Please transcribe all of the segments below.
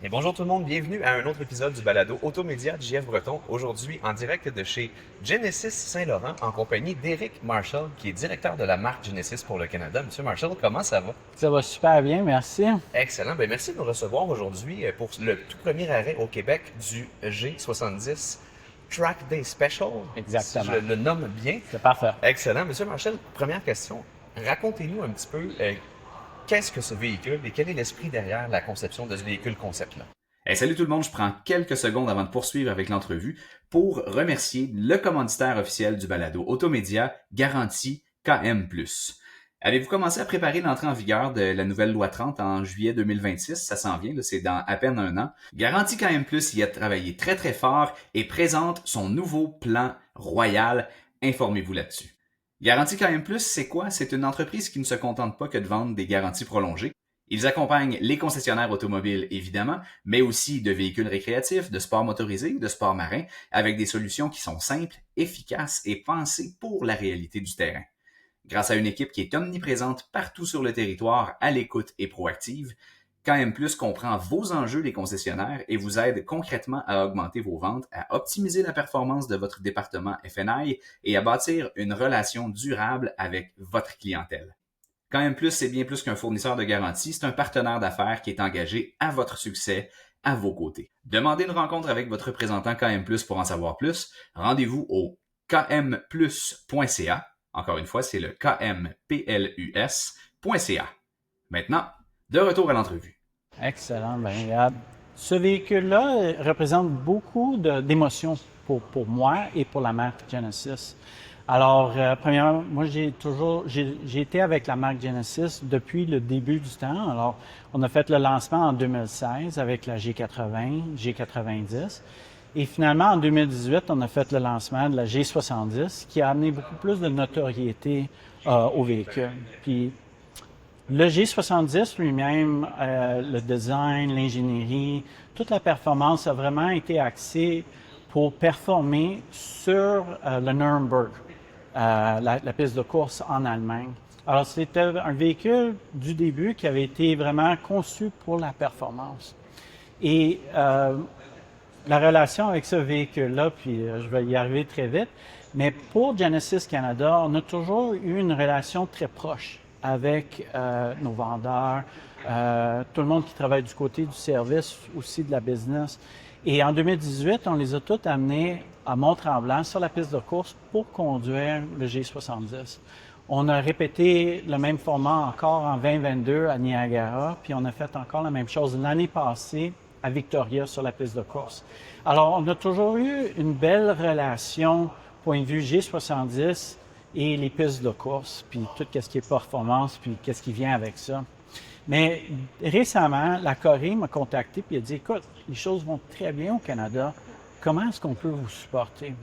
Et bonjour tout le monde, bienvenue à un autre épisode du balado Automédia de JF Breton. Aujourd'hui, en direct de chez Genesis Saint-Laurent, en compagnie d'Éric Marshall, qui est directeur de la marque Genesis pour le Canada. Monsieur Marshall, comment ça va? Ça va super bien, merci. Excellent. Ben, merci de nous recevoir aujourd'hui pour le tout premier arrêt au Québec du G70 Track Day Special. Si Exactement. je le nomme bien. C'est parfait. Excellent. Monsieur Marshall, première question. Racontez-nous un petit peu qu'est-ce que ce véhicule et quel est l'esprit derrière la conception de ce véhicule concept-là? Hey, salut tout le monde, je prends quelques secondes avant de poursuivre avec l'entrevue pour remercier le commanditaire officiel du balado Automédia, Garantie KM+. Avez-vous commencé à préparer l'entrée en vigueur de la nouvelle loi 30 en juillet 2026? Ça s'en vient, là, c'est dans à peine un an. Garantie KM+, y a travaillé très très fort et présente son nouveau plan royal. Informez-vous là-dessus. Garantie KM+, c'est quoi? C'est une entreprise qui ne se contente pas que de vendre des garanties prolongées. Ils accompagnent les concessionnaires automobiles, évidemment, mais aussi de véhicules récréatifs, de sport motorisé, de sport marin, avec des solutions qui sont simples, efficaces et pensées pour la réalité du terrain. Grâce à une équipe qui est omniprésente partout sur le territoire, à l'écoute et proactive, KM Plus comprend vos enjeux des concessionnaires et vous aide concrètement à augmenter vos ventes, à optimiser la performance de votre département F&I et à bâtir une relation durable avec votre clientèle. KM Plus, c'est bien plus qu'un fournisseur de garantie, c'est un partenaire d'affaires qui est engagé à votre succès, à vos côtés. Demandez une rencontre avec votre représentant KM Plus pour en savoir plus. Rendez-vous au kmplus.ca. Encore une fois, c'est le kmplus.ca. Maintenant, de retour à l'entrevue. Excellent. Ce véhicule-là représente beaucoup d'émotions pour moi et pour la marque Genesis. Alors, premièrement, moi, j'ai été avec la marque Genesis depuis le début du temps. Alors, on a fait le lancement en 2016 avec la G80, G90. Et finalement, en 2018, on a fait le lancement de la G70 qui a amené beaucoup plus de notoriété au véhicule. Puis, le G70 lui-même, le design, l'ingénierie, toute la performance a vraiment été axée pour performer sur le Nürburgring, la piste de course en Allemagne. Alors, c'était un véhicule du début qui avait été vraiment conçu pour la performance. Et la relation avec ce véhicule-là, puis je vais y arriver très vite, mais pour Genesis Canada, on a toujours eu une relation très proche avec nos vendeurs, tout le monde qui travaille du côté du service, aussi de la business. Et en 2018, on les a tous amenés à Mont-Tremblant sur la piste de course pour conduire le G70. On a répété le même format encore en 2022 à Niagara, puis on a fait encore la même chose l'année passée à Victoria sur la piste de course. Alors, on a toujours eu une belle relation, point de vue G70 et les pistes de course, puis tout ce qui est performance, puis qu'est-ce qui vient avec ça. Mais récemment, la Corée m'a contacté puis a dit, écoute, les choses vont très bien au Canada, comment est-ce qu'on peut vous supporter?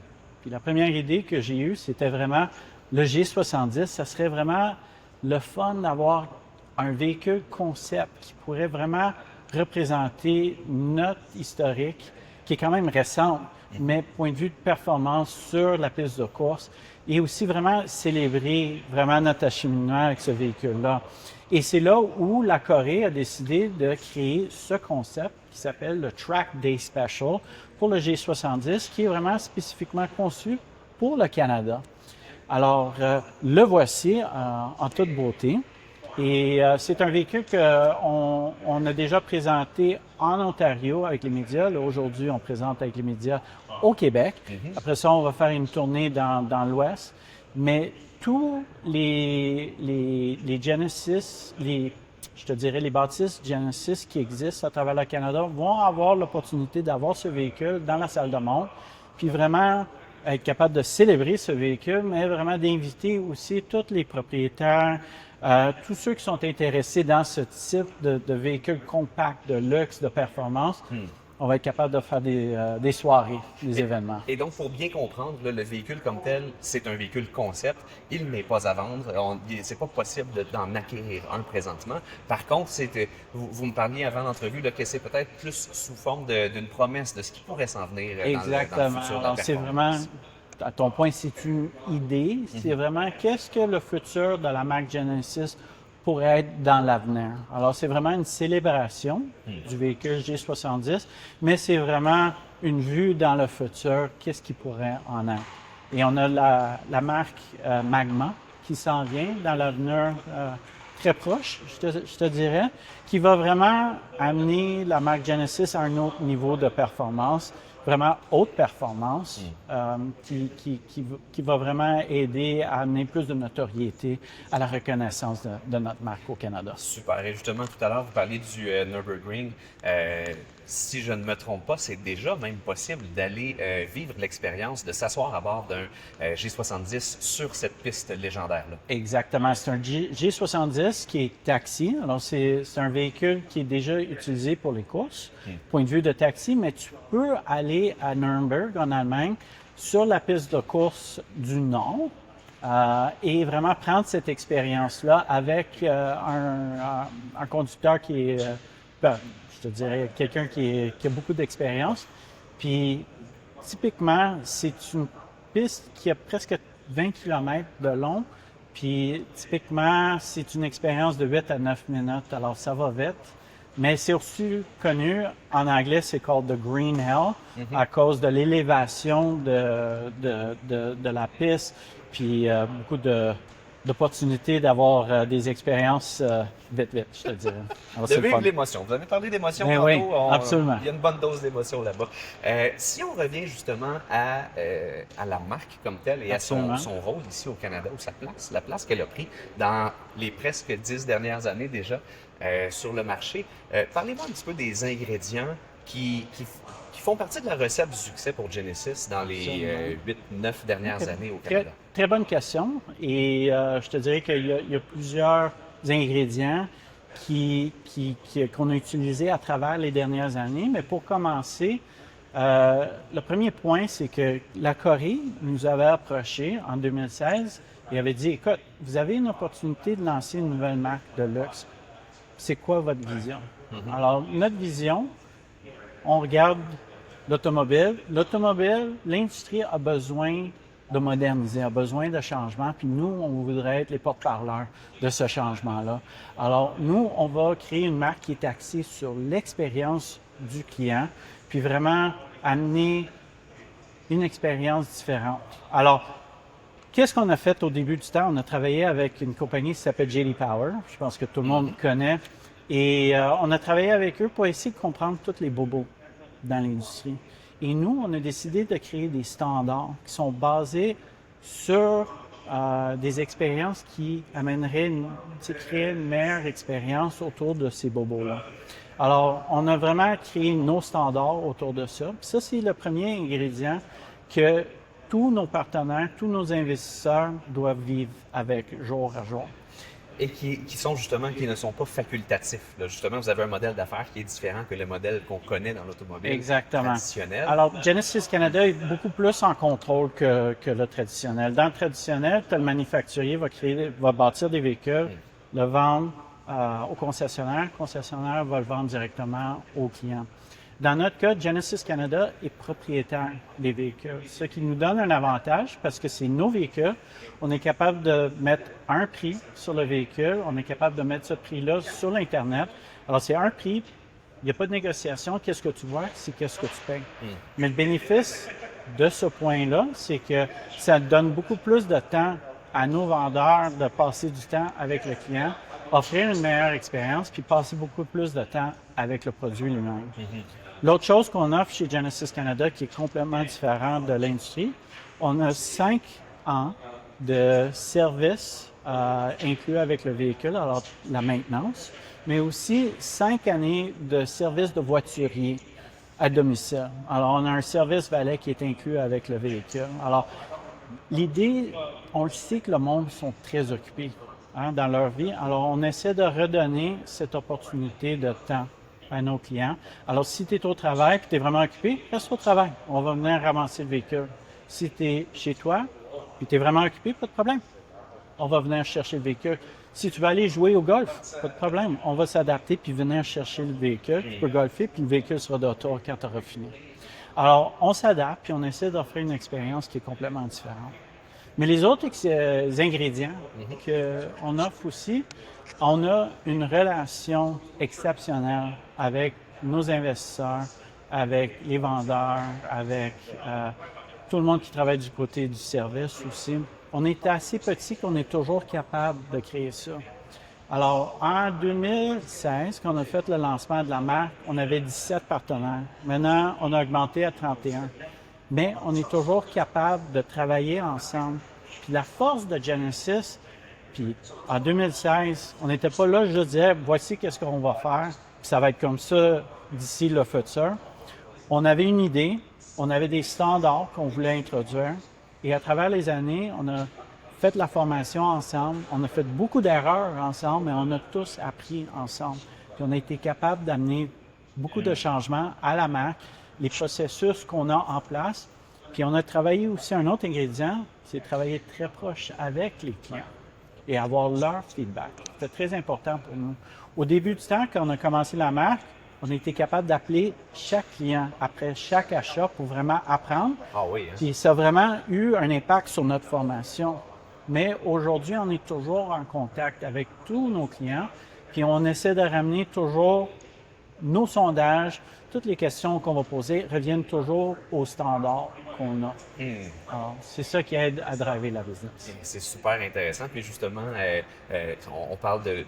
Puis la première idée que j'ai eue, c'était vraiment le G70, ça serait vraiment le fun d'avoir un véhicule concept qui pourrait vraiment représenter notre historique, qui est quand même récente, mais point de vue de performance sur la piste de course, et aussi vraiment célébrer vraiment notre acheminement avec ce véhicule-là. Et c'est là où la Corée a décidé de créer ce concept qui s'appelle le Track Day Special pour le G70, qui est vraiment spécifiquement conçu pour le Canada. Alors, le voici en toute beauté. Et c'est un véhicule qu'on a déjà présenté en Ontario avec les médias. Là, aujourd'hui, on présente avec les médias au Québec. Après ça, on va faire une tournée dans l'Ouest. Mais tous les Genesis, je te dirais les bâtisses Genesis qui existent à travers le Canada vont avoir l'opportunité d'avoir ce véhicule dans la salle de montre, puis vraiment être capable de célébrer ce véhicule, mais vraiment d'inviter aussi tous les propriétaires, tous ceux qui sont intéressés dans ce type de véhicule compact, de luxe, de performance. On va être capable de faire des soirées, des événements. Et donc, pour bien comprendre, là, le véhicule comme tel, c'est un véhicule concept. Il n'est pas à vendre. C'est pas possible d'en acquérir un présentement. Par contre, vous me parliez avant l'entrevue que c'est peut-être plus sous forme d'une promesse de ce qui pourrait s'en venir dans le futur de la Alors, c'est vraiment, à ton point, c'est une idée. C'est vraiment qu'est-ce que le futur de la marque Genesis pourrait être dans l'avenir. Alors, c'est vraiment une célébration du véhicule G70, mais c'est vraiment une vue dans le futur, qu'est-ce qui pourrait en être. Et on a la marque Magma qui s'en vient dans l'avenir très proche, je te dirais, qui va vraiment amener la marque Genesis à un autre niveau de performance, vraiment haute performance, qui va vraiment aider à amener plus de notoriété à la reconnaissance de notre marque au Canada. Super. Et justement, tout à l'heure, vous parliez du Nürburgring. Si je ne me trompe pas, c'est déjà même possible d'aller vivre l'expérience de s'asseoir à bord d'un G70 sur cette piste légendaire-là. Exactement. C'est un G70 qui est taxi. Alors, c'est un véhicule qui est déjà utilisé pour les courses, point de vue de taxi, mais tu peux aller à Nürburgring, en Allemagne, sur la piste de course du Nord et vraiment prendre cette expérience-là avec un conducteur qui est, je te dirais, quelqu'un qui a beaucoup d'expérience. Puis, typiquement, c'est une piste qui a presque 20 km de long. Puis, typiquement, c'est une expérience de 8 à 9 minutes. Alors, ça va vite. Mais c'est aussi connu, en anglais, c'est called the Green Hell, à cause de l'élévation de la piste, puis beaucoup d'opportunités d'avoir des expériences vite, je te dirais. Alors, de vivre l'émotion. Vous avez parlé d'émotion tantôt. Oui, absolument. Il y a une bonne dose d'émotion là-bas. Si on revient justement à la marque comme telle et absolument. à son rôle ici au Canada, ou la place qu'elle a pris dans les presque 10 dernières années déjà sur le marché, parlez-moi un petit peu des ingrédients qui font partie de la recette du succès pour Genesis dans les 8-9 dernières années au Canada. Très bonne question. Et je te dirais qu'il y a plusieurs ingrédients qu'on a utilisés à travers les dernières années. Mais pour commencer, le premier point, c'est que la Corée nous avait approché en 2016 et avait dit, écoute, vous avez une opportunité de lancer une nouvelle marque de luxe. C'est quoi votre vision? Alors, notre vision, on regarde l'automobile. L'automobile, l'industrie a besoin de moderniser, a besoin de changement, puis nous, on voudrait être les porte-parleurs de ce changement-là. Alors, nous, on va créer une marque qui est axée sur l'expérience du client, puis vraiment amener une expérience différente. Alors, qu'est-ce qu'on a fait au début du temps? On a travaillé avec une compagnie qui s'appelle J.D. Power, je pense que tout le monde connaît, et on a travaillé avec eux pour essayer de comprendre tous les bobos dans l'industrie. Et nous, on a décidé de créer des standards qui sont basés sur des expériences qui amèneraient, créer une meilleure expérience autour de ces bobos-là. Alors, on a vraiment créé nos standards autour de ça. Puis ça, c'est le premier ingrédient que tous nos partenaires, tous nos investisseurs doivent vivre avec jour à jour. Et qui ne sont pas facultatifs. Là, justement, vous avez un modèle d'affaires qui est différent que le modèle qu'on connaît dans l'automobile traditionnel. Alors, Genesis Canada est beaucoup plus en contrôle que le traditionnel. Dans le traditionnel, le manufacturier va bâtir des véhicules, le vendre au concessionnaire. Le concessionnaire va le vendre directement au client. Dans notre cas, Genesis Canada est propriétaire des véhicules, ce qui nous donne un avantage parce que c'est nos véhicules. On est capable de mettre un prix sur le véhicule, on est capable de mettre ce prix-là sur l'Internet. Alors, c'est un prix, il n'y a pas de négociation. Qu'est-ce que tu vois, c'est qu'est-ce que tu payes. Mais le bénéfice de ce point-là, c'est que ça donne beaucoup plus de temps à nos vendeurs de passer du temps avec le client, offrir une meilleure expérience, puis passer beaucoup plus de temps avec le produit lui-même. L'autre chose qu'on offre chez Genesis Canada qui est complètement différent de l'industrie, on a 5 ans de service inclus avec le véhicule, alors la maintenance, mais aussi 5 années de service de voiturier à domicile. Alors, on a un service valet qui est inclus avec le véhicule. Alors, l'idée, on le sait que le monde sont très occupés dans leur vie, alors on essaie de redonner cette opportunité de temps à nos clients. Alors, si tu es au travail et tu es vraiment occupé, reste au travail. On va venir ramasser le véhicule. Si tu es chez toi et tu es vraiment occupé, pas de problème. On va venir chercher le véhicule. Si tu veux aller jouer au golf, pas de problème. On va s'adapter puis venir chercher le véhicule. Tu peux golfer puis le véhicule sera de retour quand tu auras fini. Alors, on s'adapte puis on essaie d'offrir une expérience qui est complètement différente. Mais les autres ingrédients qu'on offre aussi, on a une relation exceptionnelle avec nos investisseurs, avec les vendeurs, avec tout le monde qui travaille du côté du service aussi. On est assez petit qu'on est toujours capable de créer ça. Alors, en 2016, quand on a fait le lancement de la marque, on avait 17 partenaires. Maintenant, on a augmenté à 31. Mais on est toujours capable de travailler ensemble. Puis la force de Genesis, puis en 2016, on n'était pas là, je disais, voici qu'est-ce qu'on va faire, puis ça va être comme ça d'ici le futur. On avait une idée, on avait des standards qu'on voulait introduire, et à travers les années, on a fait la formation ensemble, on a fait beaucoup d'erreurs ensemble, mais on a tous appris ensemble. Puis on a été capable d'amener beaucoup de changements à la marque, les processus qu'on a en place. Puis on a travaillé aussi un autre ingrédient, c'est travailler très proche avec les clients et avoir leur feedback. C'était très important pour nous. Au début du temps, quand on a commencé la marque, on a été capable d'appeler chaque client après chaque achat pour vraiment apprendre. Ah oui, hein? Puis ça a vraiment eu un impact sur notre formation. Mais aujourd'hui, on est toujours en contact avec tous nos clients, puis on essaie de ramener toujours nos sondages, toutes les questions qu'on va poser reviennent toujours aux standards qu'on a. Alors, c'est ça qui aide à driver la business. C'est super intéressant. Puis justement, on parle du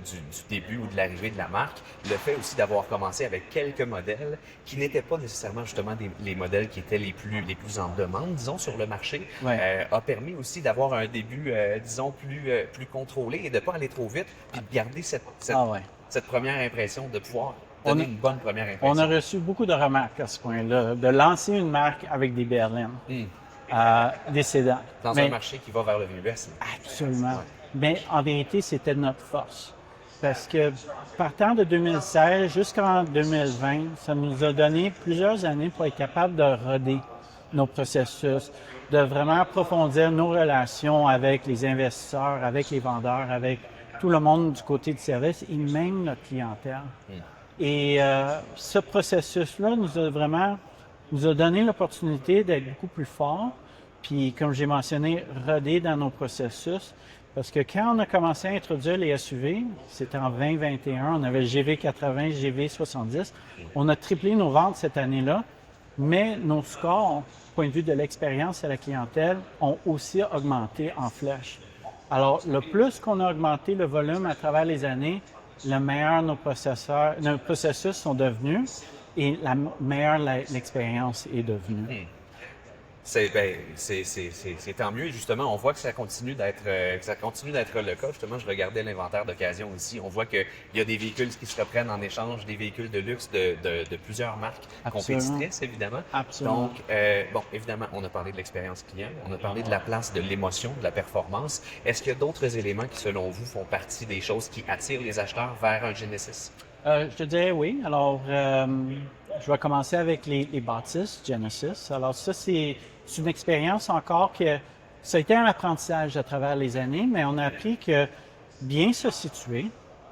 début ou de l'arrivée de la marque. Le fait aussi d'avoir commencé avec quelques modèles qui n'étaient pas nécessairement justement les modèles qui étaient les plus en demande, disons, sur le marché, a permis aussi d'avoir un début, disons, plus contrôlé et de ne pas aller trop vite, puis de garder cette première impression, de pouvoir donner une bonne première impression. On a reçu beaucoup de remarques à ce point-là, de lancer une marque avec des berlines, des sédans. Dans un marché qui va vers le VUS. Absolument. Ouais. Mais en vérité, c'était notre force. Parce que partant de 2016 jusqu'en 2020, ça nous a donné plusieurs années pour être capable de roder nos processus, de vraiment approfondir nos relations avec les investisseurs, avec les vendeurs, avec tout le monde du côté du service et même notre clientèle. Et ce processus-là nous a donné l'opportunité d'être beaucoup plus fort. Puis, comme j'ai mentionné, roder dans nos processus. Parce que quand on a commencé à introduire les SUV, c'était en 2021, on avait le GV80, GV70. On a triplé nos ventes cette année-là, mais nos scores, point de vue de l'expérience à la clientèle, ont aussi augmenté en flèche. Alors, le plus qu'on a augmenté le volume à travers les années, le meilleur nos processus sont devenus et la meilleure l'expérience est devenue. C'est tant mieux. Et justement, on voit que ça continue d'être le cas. Justement, je regardais l'inventaire d'occasion ici. On voit qu'il y a des véhicules qui se reprennent en échange, des véhicules de luxe de plusieurs marques compétitrices, évidemment. Absolument. Donc, évidemment, on a parlé de l'expérience client, on a parlé de la place de l'émotion, de la performance. Est-ce qu'il y a d'autres éléments qui, selon vous, font partie des choses qui attirent les acheteurs vers un Genesis? Je te dirais oui. Alors, je vais commencer avec les bâtisses Genesis. Alors, ça, c'est une expérience encore que ça a été un apprentissage à travers les années, mais on a appris que bien se situer,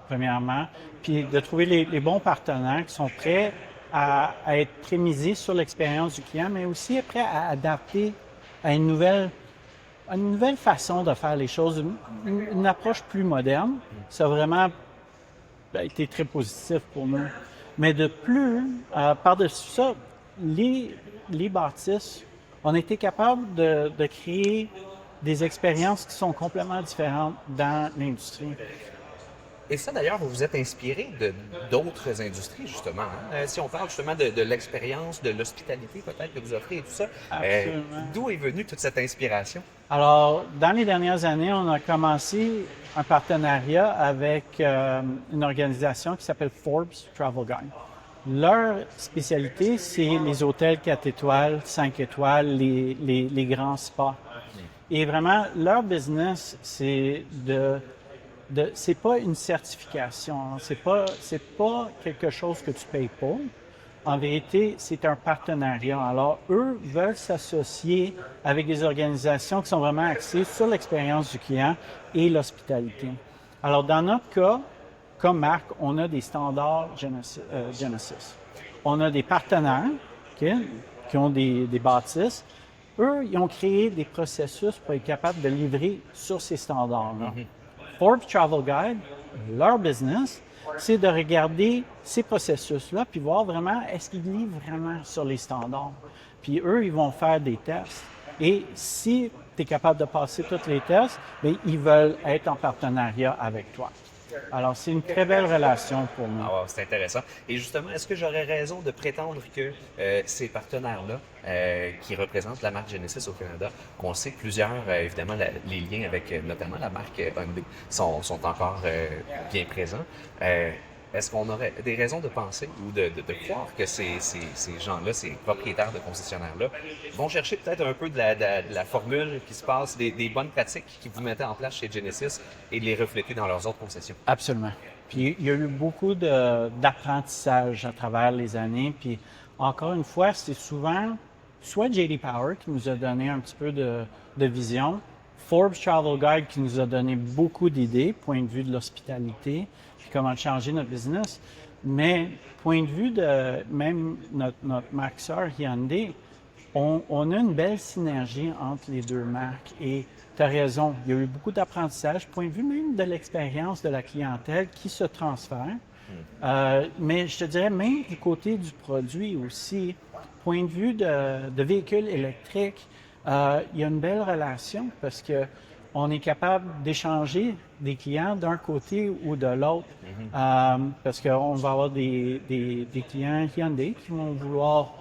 premièrement, puis de trouver les bons partenaires qui sont prêts à être prémisés sur l'expérience du client, mais aussi prêts à adapter à une nouvelle façon de faire les choses, une approche plus moderne. Ça a vraiment été très positif pour nous. Mais de plus, par-dessus ça, les bâtisses, on a été capable de créer des expériences qui sont complètement différentes dans l'industrie. Et ça, d'ailleurs, vous vous êtes inspiré d'autres industries, justement. Hein? Si on parle justement de l'expérience, de l'hospitalité peut-être que vous offrez et tout ça, d'où est venue toute cette inspiration? Alors, dans les dernières années, on a commencé un partenariat avec une organisation qui s'appelle Forbes Travel Guide. Leur spécialité, c'est les hôtels 4 étoiles, 5 étoiles, les grands spas. Et vraiment, leur business, c'est c'est pas une certification, hein. C'est pas quelque chose que tu payes pour. En vérité, c'est un partenariat. Alors, eux veulent s'associer avec des organisations qui sont vraiment axées sur l'expérience du client et l'hospitalité. Alors, dans notre cas, comme marque, on a des standards Genesis. On a des partenaires qui ont des bâtisses. eux, ils ont créé des processus pour être capables de livrer sur ces standards-là. Forbes Travel Guide, leur business, c'est de regarder ces processus-là puis voir vraiment est-ce qu'ils livrent vraiment sur les standards. Puis eux, ils vont faire des tests. Et si tu es capable de passer tous les tests, bien, ils veulent être en partenariat avec toi. Alors, c'est une très belle relation pour nous. Ah, wow, c'est intéressant. Et justement, est-ce que j'aurais raison de prétendre que ces partenaires-là, qui représentent la marque Genesis au Canada, qu'on sait que plusieurs, évidemment, les liens avec notamment la marque Hyundai sont encore bien présents, est-ce qu'on aurait des raisons de penser ou de croire que ces gens-là, ces propriétaires de concessionnaires-là, vont chercher peut-être un peu de la formule qui se passe, des bonnes pratiques qu'ils vous mettaient en place chez Genesis et de les refléter dans leurs autres concessions? Absolument. Puis il y a eu beaucoup d'apprentissage à travers les années. Puis encore une fois, c'est souvent soit J.D. Power qui nous a donné un petit peu de vision, Forbes Travel Guide qui nous a donné beaucoup d'idées, point de vue de l'hospitalité, puis comment changer notre business. Mais point de vue de même notre marque sœur Hyundai, on a une belle synergie entre les deux marques. Et tu as raison, il y a eu beaucoup d'apprentissage, point de vue même de l'expérience de la clientèle qui se transfère. Mais je te dirais même du côté du produit aussi, point de vue de véhicules électriques, il y a une belle relation parce que on est capable d'échanger des clients d'un côté ou de l'autre. Parce qu'on va avoir des clients Hyundai qui vont vouloir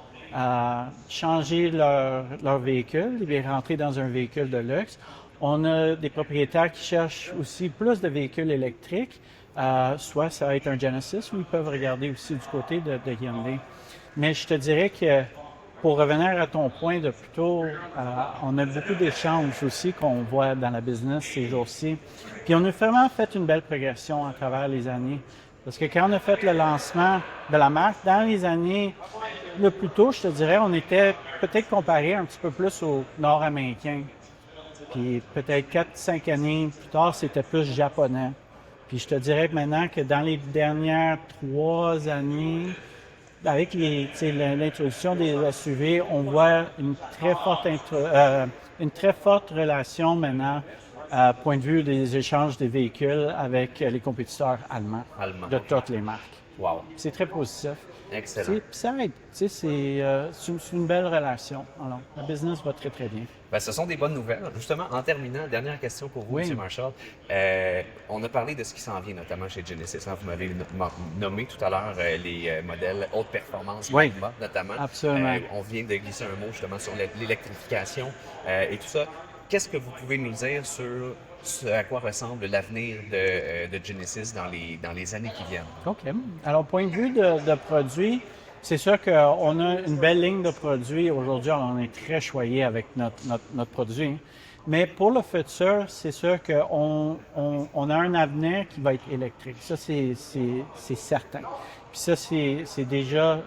changer leur véhicule et rentrer dans un véhicule de luxe. On a des propriétaires qui cherchent aussi plus de véhicules électriques. Soit ça va être un Genesis ou ils peuvent regarder aussi du côté de Hyundai. Mais je te dirais que pour revenir à ton point de plus tôt, on a beaucoup d'échanges aussi qu'on voit dans la business ces jours-ci. Puis on a vraiment fait une belle progression à travers les années. Parce que quand on a fait le lancement de la marque, dans les années le plus tôt, je te dirais, on était peut-être comparé un petit peu plus aux Nord-Américains. Puis peut-être 4-5 années plus tard, c'était plus japonais. Puis je te dirais que maintenant que dans les dernières 3 années, avec l'introduction des SUV, on voit une très forte relation maintenant, point de vue des échanges des véhicules avec les compétiteurs allemands de toutes les marques. Wow. C'est très positif. Excellent. Ça aide. C'est une belle relation. Alors, le business va très, très bien. Ben, ce sont des bonnes nouvelles. Justement, en terminant, dernière question pour vous, Oui. M. Marshall. On a parlé de ce qui s'en vient, notamment chez Genesis. Hein. Vous m'avez nommé tout à l'heure les modèles haute performance, Oui. notamment. Absolument. On vient de glisser un mot justement sur l'électrification et tout ça. Qu'est-ce que vous pouvez nous dire sur ce à quoi ressemble l'avenir de Genesis dans les années qui viennent? OK. Alors, point de vue de produits, c'est sûr qu'on a une belle ligne de produits. Aujourd'hui, on est très choyé avec notre produit. Mais pour le futur, c'est sûr qu'on a un avenir qui va être électrique. Ça, c'est certain. Puis ça, c'est déjà...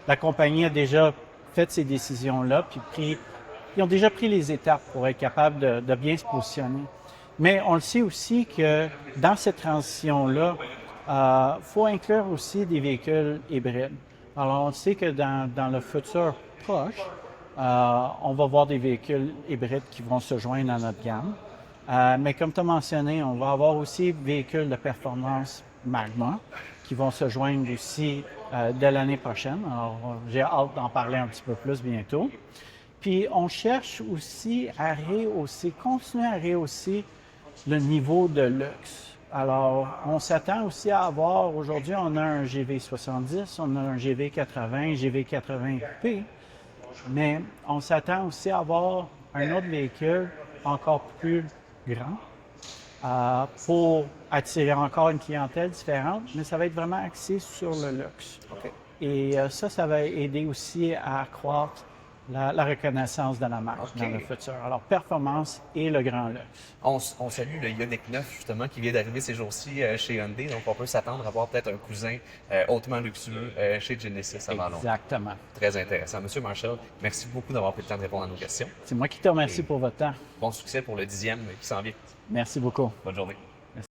la compagnie a déjà fait ces décisions-là, puis ils ont déjà pris les étapes pour être capable de bien se positionner. Mais on le sait aussi que dans cette transition-là, faut inclure aussi des véhicules hybrides. Alors, on sait que dans le futur proche, on va voir des véhicules hybrides qui vont se joindre dans notre gamme. Mais comme tu as mentionné, on va avoir aussi des véhicules de performance Magma qui vont se joindre aussi dès l'année prochaine. Alors, j'ai hâte d'en parler un petit peu plus bientôt. Puis, on cherche aussi à continuer à rehausser le niveau de luxe. Alors, on s'attend aussi à avoir, aujourd'hui, on a un GV70, on a un GV80, GV80P, mais on s'attend aussi à avoir un autre véhicule encore plus grand pour attirer encore une clientèle différente, mais ça va être vraiment axé sur le luxe. OK. Et ça va aider aussi à accroître la reconnaissance de la marque dans le futur. Alors, performance et le grand luxe. On salue le Ioniq 9, justement, qui vient d'arriver ces jours-ci chez Hyundai. Donc, on peut s'attendre à voir peut-être un cousin hautement luxueux chez Genesis avant longtemps. Exactement. Très intéressant. Monsieur Marshall, merci beaucoup d'avoir pris le temps de répondre à nos questions. C'est moi qui te remercie pour votre temps. Bon succès pour le 10e qui s'en vient. Merci beaucoup. Bonne journée.